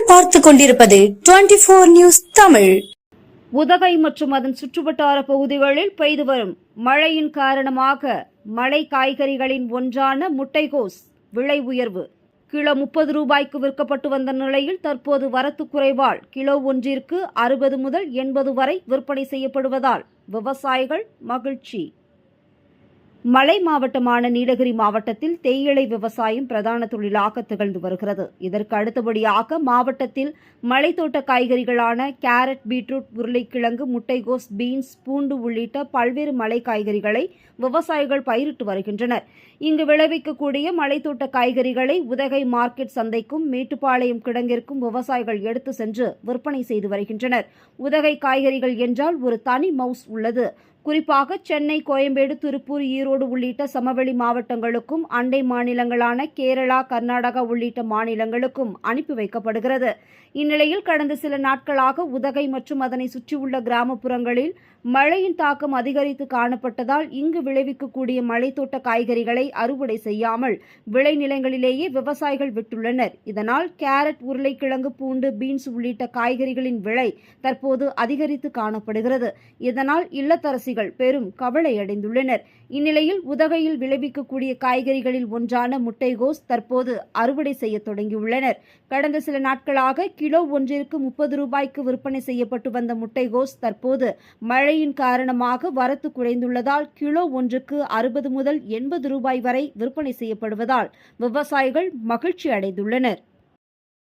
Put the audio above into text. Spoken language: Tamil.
பார்த்துக் கொண்டிருப்பது 24 நியூஸ் தமிழ். உதகை மற்றும் அதன் சுற்றுவட்டார பகுதிகளில் பெய்து வரும் மழையின் காரணமாக மலை காய்கறிகளின் ஒன்றான முட்டைகோஸ் விலை உயர்வு. கிலோ 30 ரூபாய்க்கு விற்கப்பட்டு வந்த நிலையில் தற்போது வரத்து குறைவால் கிலோ ஒன்றிற்கு 60 முதல் 80 வரை விற்பனை செய்யப்படுவதால் விவசாயிகள் மகிழ்ச்சி. மலை மாவட்டமான நீலகிரி மாவட்டத்தில் தேயிலை விவசாயம் பிரதான தொழிலாக திகழ்ந்து வருகிறது. இதற்கு அடுத்தபடியாக மாவட்டத்தில் மலைத்தோட்ட காய்கறிகளான கேரட், பீட்ரூட், உருளைக்கிழங்கு, முட்டைகோஸ், பீன்ஸ், பூண்டு உள்ளிட்ட பல்வேறு மலை காய்கறிகளை விவசாயிகள் பயிரிட்டு வருகின்றனர். இங்கு விளைவிக்கக்கூடிய மலைத்தோட்ட காய்கறிகளை உதகை மார்க்கெட் சந்தைக்கும் மேட்டுப்பாளையம் கிடங்கிற்கும் விவசாயிகள் எடுத்து சென்று விற்பனை செய்து வருகின்றனர். உதகை காய்கறிகள் என்றால் ஒரு தனி மவுஸ் உள்ளது. குறிப்பாக சென்னை, கோயம்பேடு, திருப்பூர், ஈரோடு உள்ளிட்ட சமவெளி மாவட்டங்களுக்கும் அண்டை மாநிலங்களான கேரளா, கர்நாடகா உள்ளிட்ட மாநிலங்களுக்கும் அனுப்பி வைக்கப்படுகிறது. இந்நிலையில் கடந்த சில நாட்களாக உதகை மற்றும் அதனை சுற்றியுள்ள கிராமப்புறங்களில் மழையின் தாக்கம் அதிகரித்து காணப்பட்டதால் இங்கு விளைவிக்கக்கூடிய மலைத்தோட்ட காய்கறிகளை அறுவடை செய்யாமல் விளைநிலங்களிலேயே விவசாயிகள் விட்டுள்ளனர். இதனால் கேரட், உருளைக்கிழங்கு, பூண்டு, பீன்ஸ் உள்ளிட்ட காய்கறிகளின் விலை தற்போது அதிகரித்து காணப்படுகிறது. இதனால் இல்லத்தரசிகள் பெரும் கவலையடைந்துள்ளனர். இந்நிலையில் உதகையில் விளைவிக்கக்கூடிய காய்கறிகளில் ஒன்றான முட்டைகோஸ் தற்போது அறுவடை செய்ய தொடங்கியுள்ளனர். கடந்த சில நாட்களாக கிலோ ஒன்றிற்கு 30 ரூபாய்க்கு விற்பனை செய்யப்பட்டு வந்த முட்டைகோஸ் தற்போது மழையின் காரணமாக வரத்து குறைந்துள்ளதால் கிலோ ஒன்றுக்கு 60 முதல் 80 ரூபாய் வரை விற்பனை செய்யப்படுவதால் விவசாயிகள் மகிழ்ச்சி அடைந்துள்ளனர்.